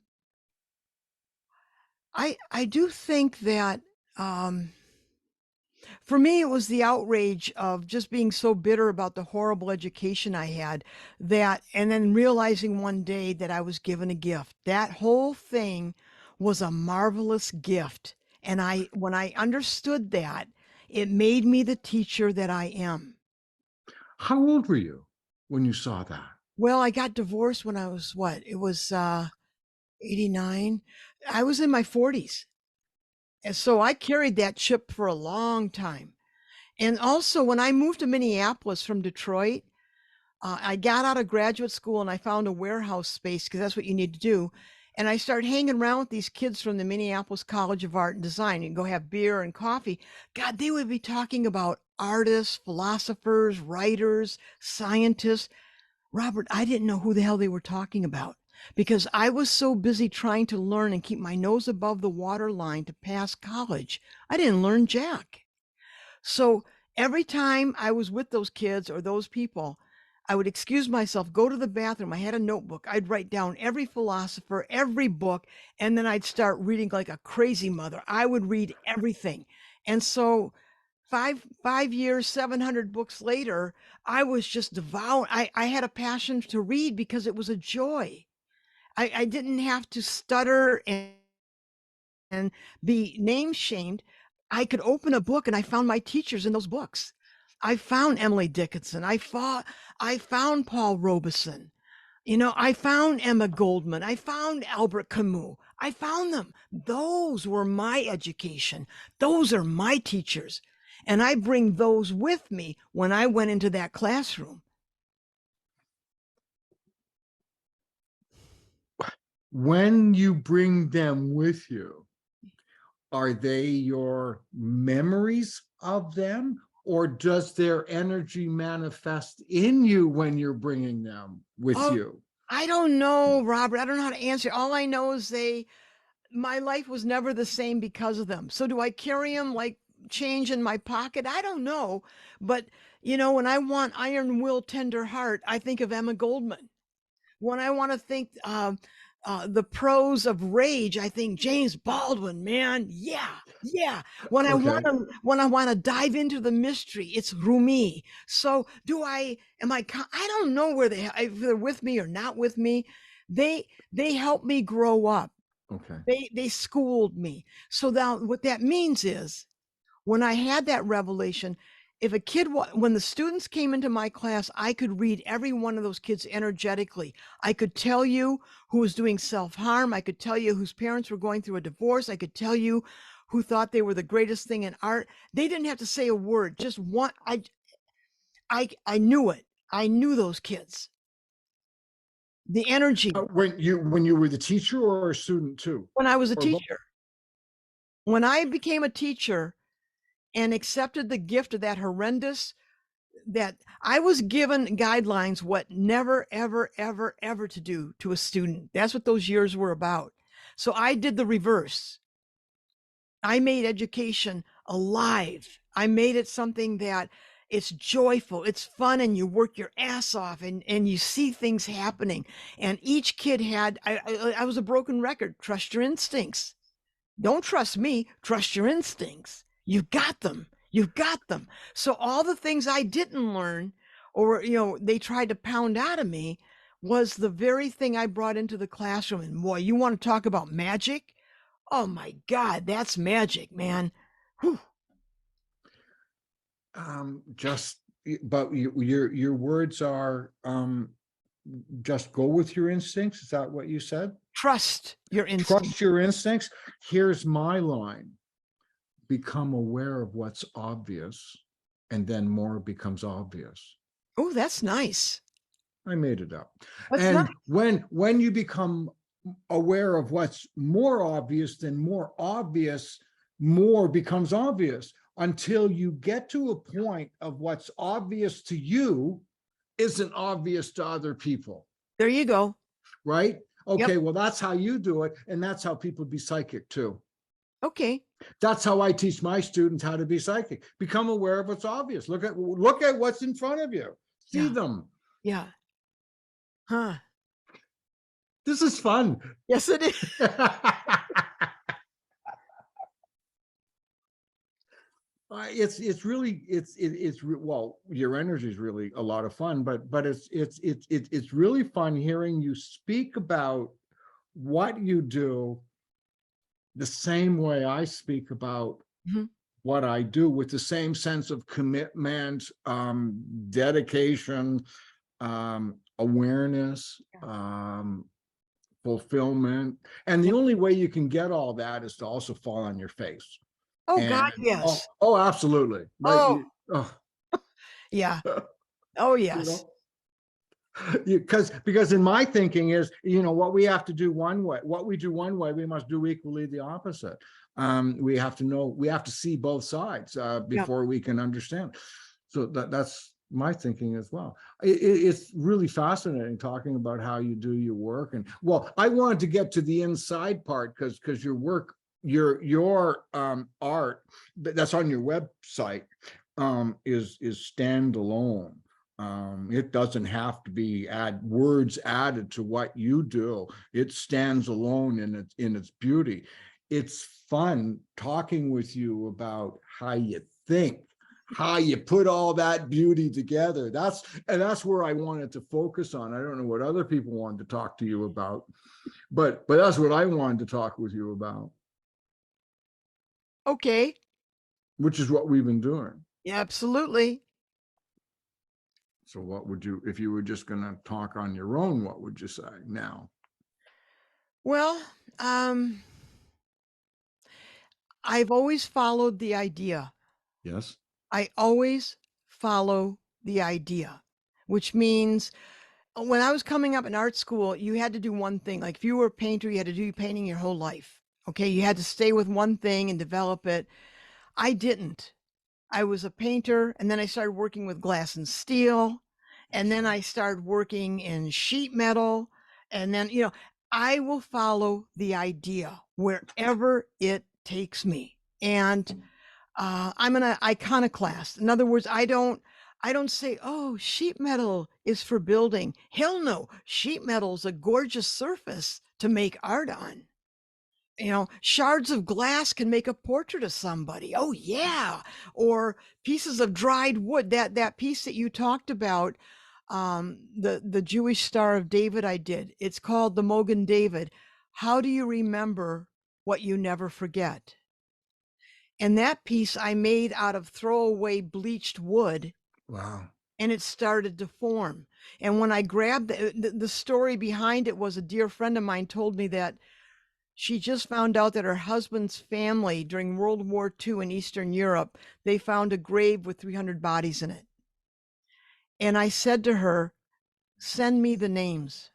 I do think that, for me, it was the outrage of just being so bitter about the horrible education I had, that, and then realizing one day that I was given a gift. That whole thing was a marvelous gift. And when I understood that, it made me the teacher that I am. How old were you when you saw that? Well, I got divorced when I was what? It was 89. I was in my 40s. And so I carried that chip for a long time. And also, when I moved to Minneapolis from Detroit, I got out of graduate school and I found a warehouse space because that's what you need to do. And I started hanging around with these kids from the Minneapolis College of Art and Design. You can go have beer and coffee. God, they would be talking about artists, philosophers, writers, scientists. Robert, I didn't know who the hell they were talking about because I was so busy trying to learn and keep my nose above the water line to pass college. I didn't learn jack. So every time I was with those kids or those people, I would excuse myself, go to the bathroom. I had a notebook. I'd write down every philosopher, every book, and then I'd start reading like a crazy mother. I would read everything. And so five years, 700 books later, I was just devout. I had a passion to read because it was a joy. I didn't have to stutter and be name shamed. I could open a book and I found my teachers in those books. I found Emily Dickinson. I found Paul Robeson. I found Emma Goldman. I found Albert Camus. I found them. Those were my education. Those are my teachers. And I bring those with me when I went into that classroom. When you bring them with you, are they your memories of them, or does their energy manifest in you when you're bringing them with Oh, you? I don't know, Robert. I don't know how to answer. All I know is my life was never the same because of them. So do I carry them like change in my pocket? I don't know. But, when I want iron will, tender heart, I think of Emma Goldman. When I want to think the prose of rage, I think James Baldwin, man. Yeah. Yeah. Okay. When I want to dive into the mystery, it's Rumi. So I don't know if they're with me or not with me. They help me grow up. Okay. They schooled me. So now what that means is when I had that revelation, if a kid, when the students came into my class, I could read every one of those kids energetically. I could tell you who was doing self-harm. I could tell you whose parents were going through a divorce. I could tell you who thought they were the greatest thing in art. They didn't have to say a word. Just one. I knew it. I knew those kids. the energy. When you were the teacher or a student too? When I was a Or both? teacher, when I became a teacher and accepted the gift of that horrendous, that I was given guidelines what never, ever, ever, ever to do to a student. That's what those years were about. So I did the reverse. I made education alive. I made it something that it's joyful, it's fun, and you work your ass off, and you see things happening. And each kid had, I was a broken record. Trust your instincts. Don't trust me, trust your instincts. You've got them. You've got them. So all the things I didn't learn, or they tried to pound out of me, was the very thing I brought into the classroom. And boy, you want to talk about magic? Oh my God, that's magic, man. Whew. Just, but your words are, just go with your instincts. Is that what you said? Trust your instincts. Trust your instincts. Here's my line: become aware of what's obvious, and then more becomes obvious. Oh, that's nice. I made it up. That's And nice. when you become aware of what's more obvious, then more obvious, more becomes obvious, until you get to a point of what's obvious to you isn't obvious to other people. There you go. Right? Yep. Okay, well, that's how you do it, and that's how people be psychic too. Okay. That's how I teach my students how to be psychic. Become aware of what's obvious. Look at what's in front of you. See Yeah. them. Yeah. Huh. This is fun. Yes, it is. It's really well, your energy is really a lot of fun, but it's really fun hearing you speak about what you do the same way I speak about Mhm. what I do, with the same sense of commitment, dedication, awareness, fulfillment. And the only way you can get all that is to also fall on your face. Oh God, And yes. absolutely. Right. Oh, yeah. Oh, You yes. know, because in my thinking is, what we have to do one way, what we do one way, we must do equally the opposite. We have to see both sides Yeah. before we can understand. So that's my thinking as well. It's really fascinating talking about how you do your work. And well, I wanted to get to the inside part because your work, your art that's on your website is standalone. It doesn't have to be words added to what you do. It stands alone in its beauty. It's fun talking with you about how you think, how you put all that beauty together. That's where I wanted to focus on. I don't know what other people wanted to talk to you about, but that's what I wanted to talk with you about, Okay. which is what we've been doing. Yeah, absolutely. So what would you, if you were just going to talk on your own, what would you say now? Well, I've always followed the idea. Yes. I always follow the idea, which means when I was coming up in art school, you had to do one thing. Like if you were a painter, you had to do painting your whole life. Okay. You had to stay with one thing and develop it. I didn't. I was a painter, and then I started working with glass and steel, and then I started working in sheet metal, and then, I will follow the idea wherever it takes me. And I'm an iconoclast. In other words, I don't say, oh, sheet metal is for building. Hell no. Sheet metal is a gorgeous surface to make art on. Shards of glass can make a portrait of somebody. Oh yeah. Or pieces of dried wood. That piece that you talked about, the Jewish Star of David I did. It's called the Mogan David. How do you remember what you never forget? And that piece I made out of throwaway bleached wood, Wow. and it started to form. And when I grabbed the story behind it was a dear friend of mine told me that she just found out that her husband's family during World War II in Eastern Europe, they found a grave with 300 bodies in it. And I said to her, send me the names.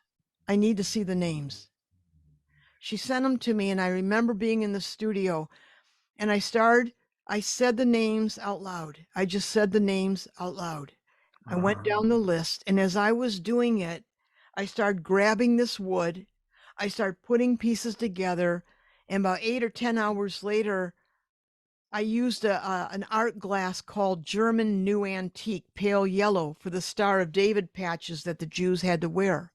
I need to see the names. She sent them to me, and I remember being in the studio, and I said the names out loud. I just said the names out loud. I went Uh, down the list, and as I was doing it, I started grabbing this wood. I started putting pieces together, and about 8 or 10 hours later, I used an art glass called German New Antique, pale yellow, for the Star of David patches that the Jews had to wear.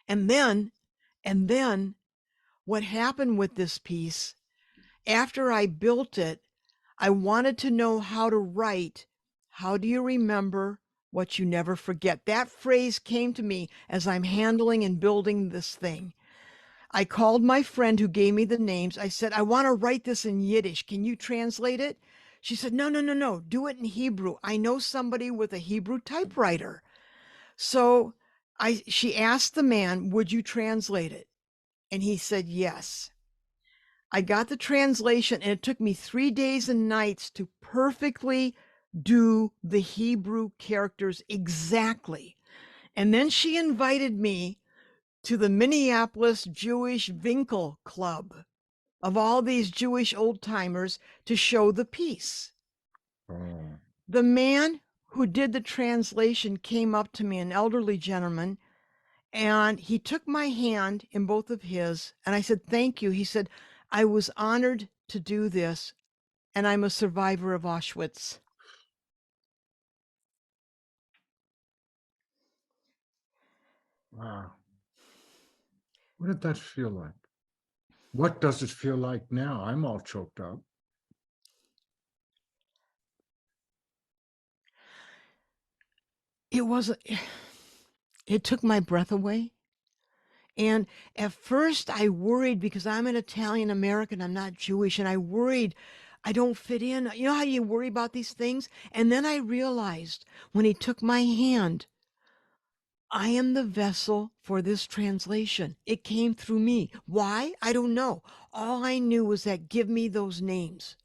And then, and then, what happened with this piece, after I built it, I wanted to know how to write. How do you remember what you never forget? That phrase came to me as I'm handling and building this thing. I called my friend who gave me the names. I said, I want to write this in Yiddish. Can you translate it? She said, no, no, no, no. Do it in Hebrew. I know somebody with a Hebrew typewriter. So she asked the man, would you translate it? And he said, yes. I got the translation, and it took me 3 days and nights to perfectly do the Hebrew characters exactly. And then she invited me to the Minneapolis Jewish Winkel Club of all these Jewish old timers to show the piece. oh, The man who did the translation came up to me, an elderly gentleman, and he took my hand in both of his. And I said, thank you. He said, I was honored to do this, and I'm a survivor of Auschwitz. wow. What did that feel like? What does it feel like now? I'm all choked up. It was, it took my breath away. And at first I worried because I'm an Italian American, I'm not Jewish, and I worried I don't fit in. You know how you worry about these things? And then I realized when he took my hand, I am the vessel for this translation. It came through me. Why? I don't know. All I knew was that give me those names.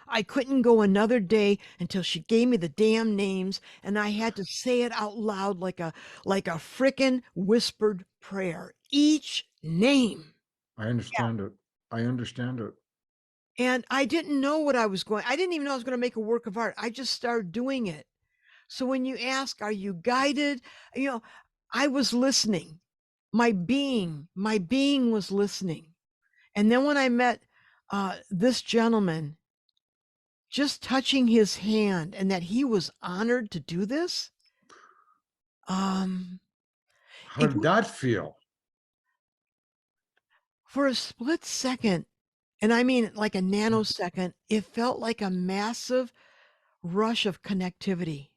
I couldn't go another day until she gave me the damn names, and I had to say it out loud like a frickin' whispered prayer. Each name. I understand it. I understand it. And I didn't know what I didn't even know I was going to make a work of art. I just started doing it. So when you ask, are you guided? You know, I was listening. My being was listening. And then when I met this gentleman, just touching his hand and that he was honored to do this, um, How it did that feel? for a split second, and I mean like a nanosecond, it felt like a massive rush of connectivity,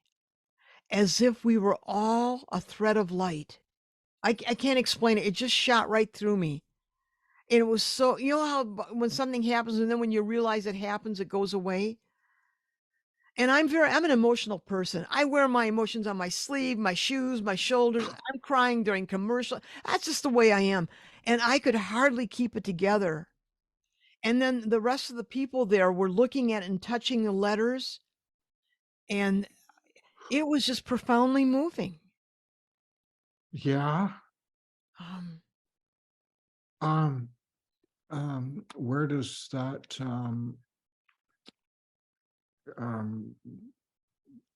as if we were all a thread of light. I can't explain it. It just shot right through me. And it was so, you know how when something happens and then when you realize it happens, it goes away? And I'm an emotional person. I wear my emotions on my sleeve, my shoes, my shoulders. I'm crying during commercial. That's just the way I am. And I could hardly keep it together. And then the rest of the people there were looking at and touching the letters, and it was just profoundly moving. Yeah. Um, Um, where does that um,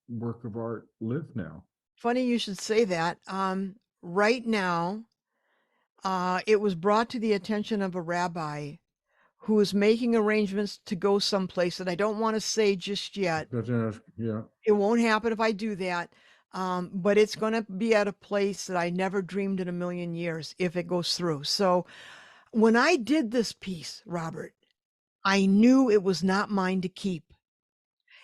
work of art live now? Funny you should say that. Right now, it was brought to the attention of a rabbi who is making arrangements to go someplace that I don't want to say just yet. Yeah. It won't happen if I do that. But it's going to be at a place that I never dreamed in a million years if it goes through. So when I did this piece, Robert, I knew it was not mine to keep.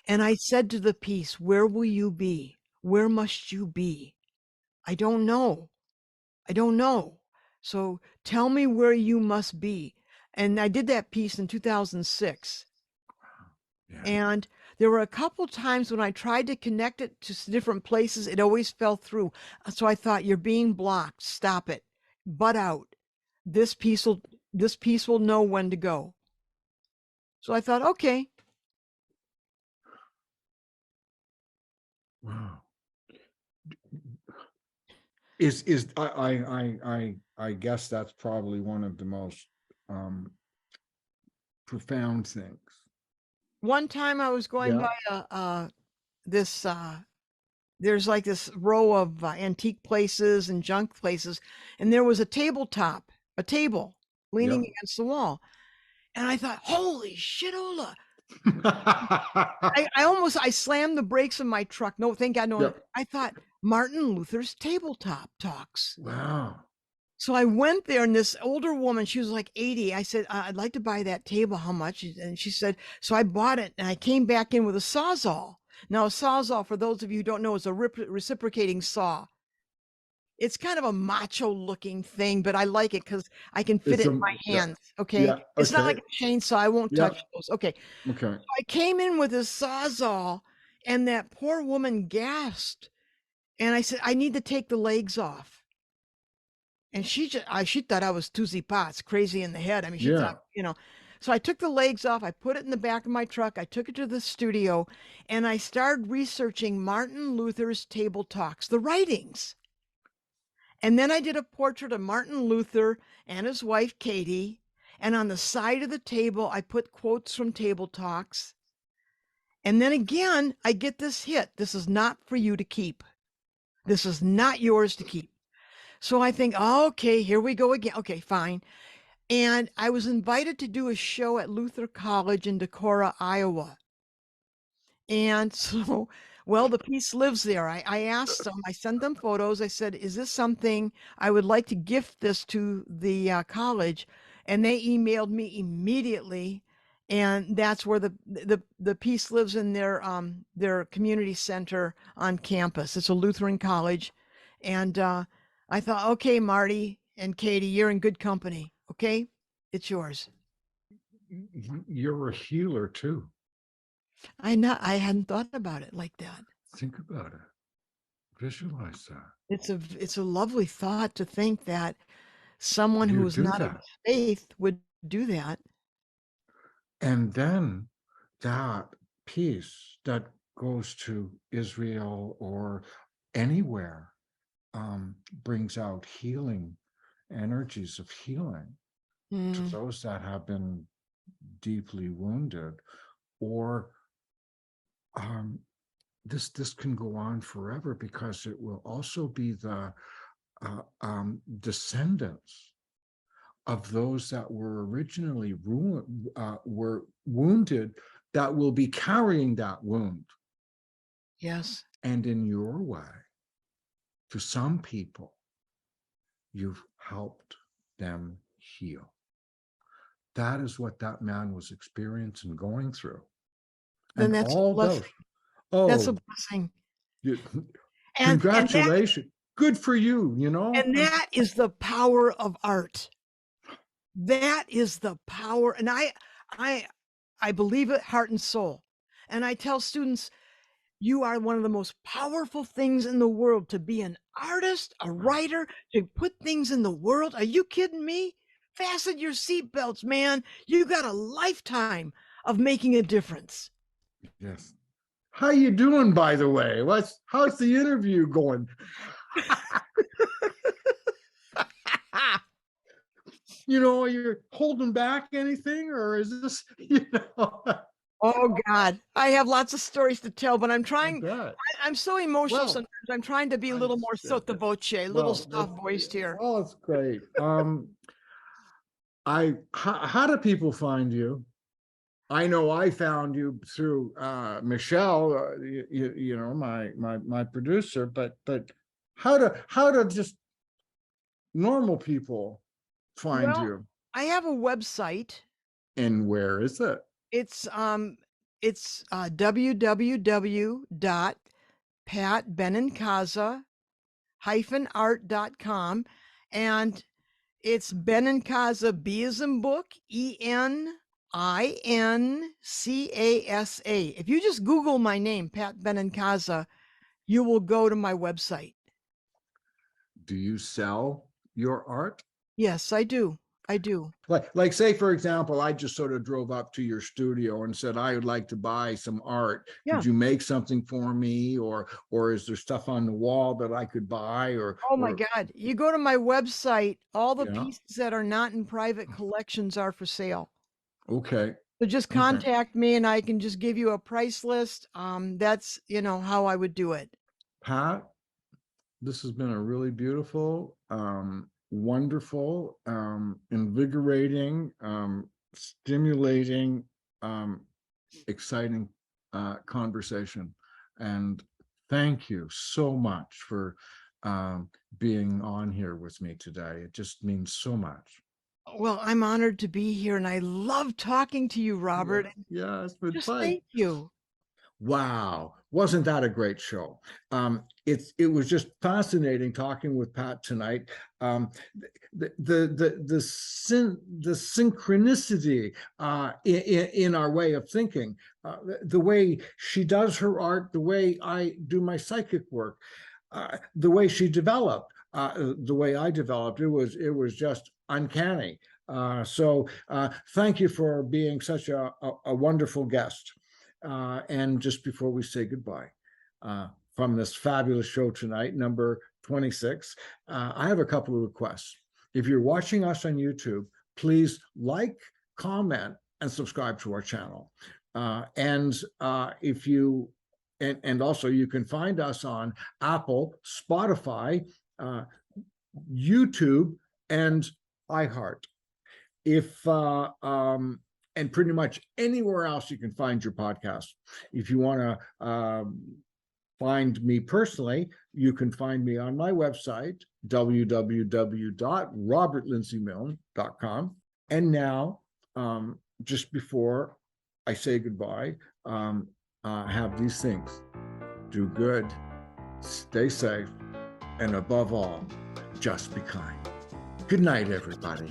And I said to the piece, where will you be? Where must you be? I don't know. I don't know. So tell me where you must be. And I did that piece in 2006. Yeah. And there were a couple times when I tried to connect it to different places, it always fell through. So I thought, you're being blocked. Stop it. Butt out. This piece will this piece will know when to go. So I thought, okay. Wow. Is I guess that's probably one of the most profound things. One time I was going Yeah. by this there's like this row of antique places and junk places, and there was a table leaning Yeah. against the wall. And I thought, holy shitola. I slammed the brakes of my truck. No, thank God, no. Yep. I thought Martin Luther's tabletop talks. Wow. So I went there, and this older woman, she was like 80. I said, I'd like to buy that table. How much? And she said, so I bought it, and I came back in with a Sawzall. Now, a Sawzall, for those of you who don't know, is a reciprocating saw. It's kind of a macho looking thing, but I like it because I can fit It's it in a my yeah. hands. Okay. Yeah. It's not like Okay. a chainsaw. I won't Yeah. touch those. Okay. Okay. I came in with a Sawzall, and that poor woman gasped. And I said, I need to take the legs off. And she thought I was Tuesday Potts, crazy in the head. I mean, she thought, Yeah. So I took the legs off. I put it in the back of my truck. I took it to the studio, and I started researching Martin Luther's table talks, the writings. And then I did a portrait of Martin Luther and his wife, Katie. And on the side of the table, I put quotes from Table Talks. And then again, I get this hit. This is not for you to keep. This is not yours to keep. So I think, oh, okay, here we go again. Okay, fine. And I was invited to do a show at Luther College in Decorah, Iowa. And so, well, the piece lives there. I asked them, I sent them photos. I said, is this something I would like to gift this to the college? And they emailed me immediately. And that's where the piece lives in their community center on campus. It's a Lutheran college. And I thought, okay, Marty and Katie, you're in good company. Okay, it's yours. You're a healer too. I hadn't thought about it like that. Think about it. Visualize that. It's a lovely thought to think that someone You who is do not of that. faith would do that. And then that piece that goes to Israel or anywhere brings out healing energies of healing to Mm, those that have been deeply wounded, or this can go on forever because it will also be the descendants of those that were originally were wounded that will be carrying that wound. yes. And in your way, to some people, you've helped them heal. That is what that man was experiencing, going through. Then And that's a all blessing. those, That's a oh, blessing. you, And congratulations. Good for you, that is the power of art. That is the power. And I believe it heart and soul. And I tell students, you are one of the most powerful things in the world, to be an artist, a writer, to put things in the world. Are you kidding me? Fasten your seatbelts, man. You got a lifetime of making a difference. Yes. How you doing, by the way? How's the interview going? You're holding back anything, or is this, Oh God, I have lots of stories to tell, but I bet. I'm so emotional Well, sometimes. I'm trying to be a I little more said sotto that. voce, a little Well, soft voiced here. it's great. How do people find you? I know I found you through Michelle, my producer, but how do just normal people find Well, you? I have a website. And where is it? It's www.patbenincasa-art.com, and it's Benincasa, B as in book, Enincasa. If you just Google my name, Pat Benincasa, you will go to my website. Do you sell your art? Yes, I do. I do. Like say, for example, I just sort of drove up to your studio and said, I would like to buy some art. Could Yeah. you make something for me? Or is there stuff on the wall that I could buy? Oh my God. You go to my website, all the Yeah. pieces that are not in private collections are for sale. Okay. So just Okay. contact me and I can just give you a price list. That's, how I would do it. Pat, this has been a really beautiful, wonderful, invigorating, stimulating, um, exciting conversation. And thank you so much for being on here with me today. It just means so much. Well, I'm honored to be here and I love talking to you, Robert. Yeah, yeah, it's been Just fun. thank you. Wow, wasn't that a great show? It was just fascinating talking with Pat tonight. The synchronicity in our way of thinking, the way she does her art, the way I do my psychic work, the way she developed, the way I developed, it was just uncanny. So thank you for being such a wonderful guest. And just before we say goodbye from this fabulous show tonight, number 26, I have a couple of requests. If you're watching us on YouTube, please like, comment, and subscribe to our channel. And if you and also you can find us on Apple, Spotify, YouTube, and iHeart. If and pretty much anywhere else you can find your podcast. If you want to find me personally, you can find me on my website, www.robertlindsymilne.com. And now, just before I say goodbye, have these things. Do good, stay safe, and above all, just be kind. Good night, everybody.